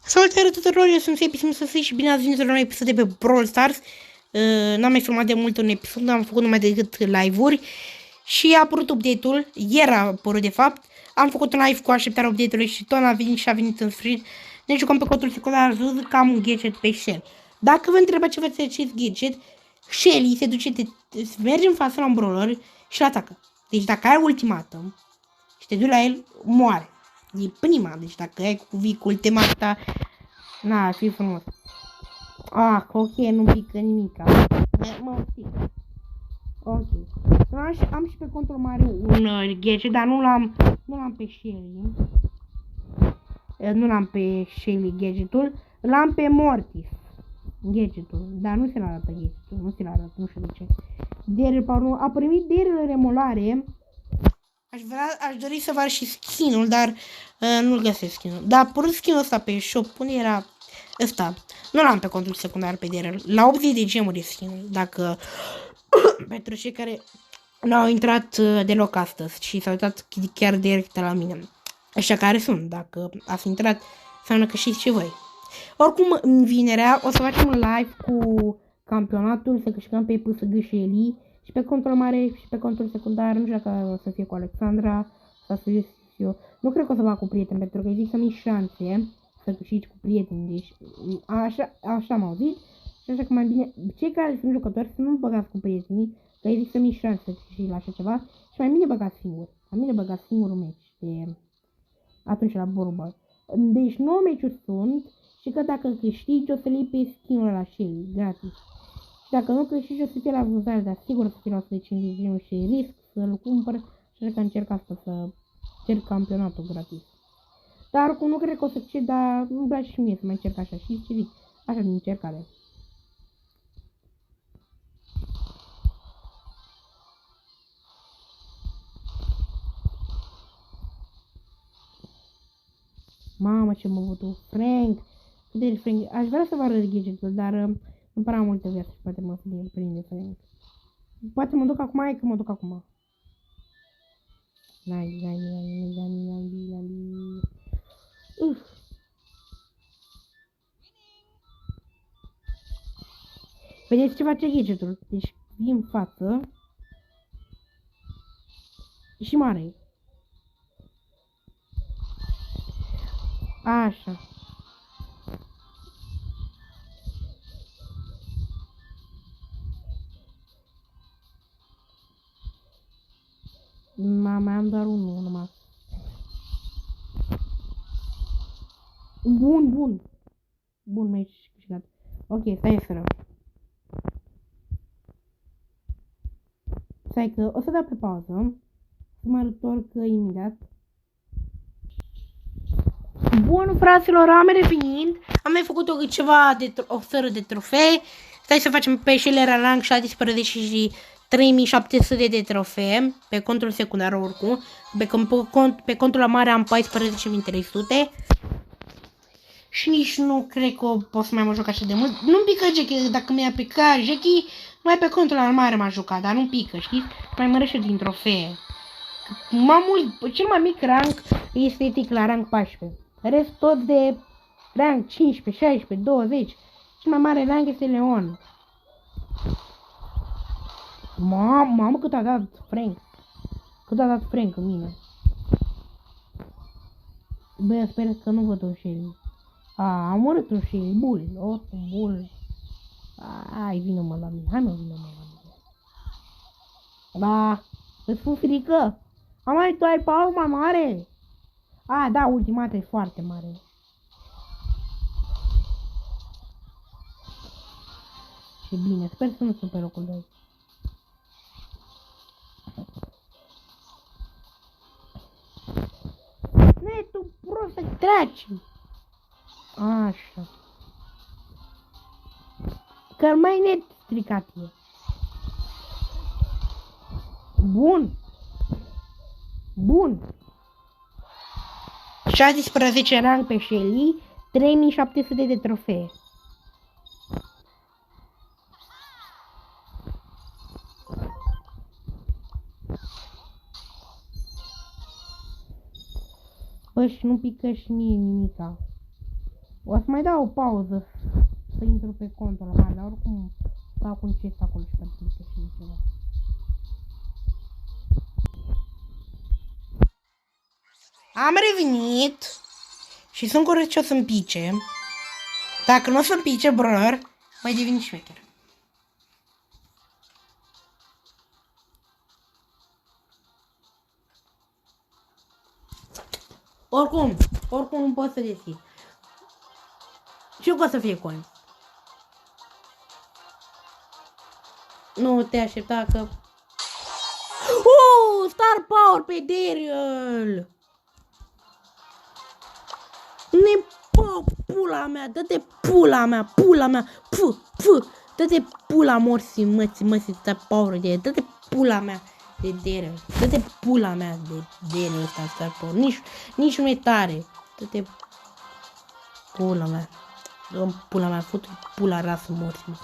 Salutare tuturor, eu sunt Epic și bine ați venit la un episod de pe Brawl Stars. N-am mai filmat de mult un episod, n-am făcut numai decât live-uri. Și a apărut update-ul, ieri a apărut de fapt. Am făcut un live cu așteptarea update-ului și tot a venit și a venit în sfârșit. Ne jucăm pe codul secundar, ați văzut că am un gadget pe Shell. Dacă vă întrebați ce face acest gadget, Shelly se duce, merge în față la un brawler și l-atacă. Deci dacă ai ultimatum și te duci la el, moare. E prima, deci dacă ai cu ultima asta, na, ar fi frumos. Ah, ok, nu pică nimica. Mă pică. Ok. Am și pe contul mare un gadget, dar nu l-am pe Shelly. Nu l-am pe Shelly gadgetul, l-am pe Mortis gadgetul, dar nu se l-arată gadgetul, nu se l-arată, nu știu de ce. A primit Daryl remolare. Aș dori să văd și skin-ul, dar nu-l găsesc skin-ul. Dar a apărut skin-ul ăsta pe shop, unde era ăsta? Nu l-am pe contul secundar pe Daryl. La 80 de gemuri skin-ul, dacă pentru cei care n-au intrat deloc astăzi și s-au uitat chiar direct la mine. Așa care sunt, dacă ați intrat, înseamnă că știți și voi. Oricum, în vinerea o să facem un live cu campionatul, să câștigăm pe PSG și Eli. Și pe contul mare și pe contul secundar, nu știu dacă o să fie cu Alexandra sau să fie eu. Nu cred că o să fac cu prieteni, pentru că îi zic să mi șanse să câștigi cu prieteni. Deci, așa m-au zis. Și așa că mai bine, cei care sunt jucători să nu băgați cu prietenii, că îi zic să mi șanse să câștigi la așa ceva. Și mai bine băgați singur. Mai bine băgați singurul meci de atunci la Borbal. Deci 9 meciuri sunt și că dacă câștigi o să le iei pe skin-ul la Shelly, gratis. Și dacă nu câștigi o să fie la vânzare, dar sigur o să fie la 150 și risc să-l cumpăr și așa că încerc asta, să cer campionatul gratis. Dar oricum nu cred că o să câștig, dar nu-mi place și mie să mai încerc așa, și ce zic, așa din încercare. Mamă, ce mă văd, Frank! Uite, Frank, aș vrea să vă arăt gadgetul, dar nu prea am multă viață și poate mă prinde Frank. Poate mă duc acum, hai că mă duc acum. Vedeți ce face gadgetul? Deci vin în față și mare. Așa. Mai am doar unul numai. Bun. Bun, mai câștigat. Ok, stai să stai că o să dau pe pauză. Să mă întorc imediat. Bun, fraților, am revenit. Am mai făcut ceva de oferă de trofee. Stai să facem pe Shelly rank 17 și 3700 de trofee pe contul secundar oricum. Pe contul la mare am 14300. Și nici nu cred că pot să mai mă joc așa de mult. Nu-mi pică Jackie, dacă mi-a picat Jackie, mai pe contul la mare m-a jucat, dar nu pică, știți? Mai mărește din trofee. Cel mai mic rank este etic la rank 14. Rest tot de rank 15, 16, 20. Cel mai mare rank este Leon. Mamă, cât a dat Frank. Cât a dat Frank în mine. Bă, sper că nu văd un Shelly. Am murit un Shelly. Bul. Hai, vină-mă la mine. Hai, mă, vină-mă la mine. Da, îți fun frică. Mai tu ai power mai mare? Da, ultimata e foarte mare. Și bine, sper să nu sunt pe locul 2. Ne, tu prostă traci. Așa. Că mai net stricat e. Bun. 16 rank pe Shelly, 3700 de trofee. Bă, și nu pică și mie nimica. O să mai dau o pauză să intru pe contul la mare, dar oricum stau cu un chest acolo și pentru și ceva. Am revenit și sunt curios ce o să-mi pice. Dacă nu o să-mi pice, brăr, mai devin șmecher. Oricum nu pot să deschid. Știu că o să fie coin. Nu te aștepta că... Star Power pe Daryl! Pula mea, dă-te pula mea, dă-te pula morții, mății, Star Power de dă-te pula mea de Daryl, dă-te pula mea de Daryl ăsta, Star Power, nici nu e tare, dă-te pula mea, dă-mi pula mea, fut-i pula rasă morții,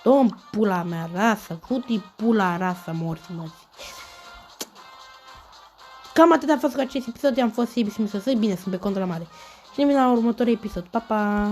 dă-mi pula mea rasă, fut-i pula rasă morții, mății. Cam atât a fost cu acest episod, am fost să bine, sunt pe contul la mare. Și ne vedem la următorul episod. Pa, pa!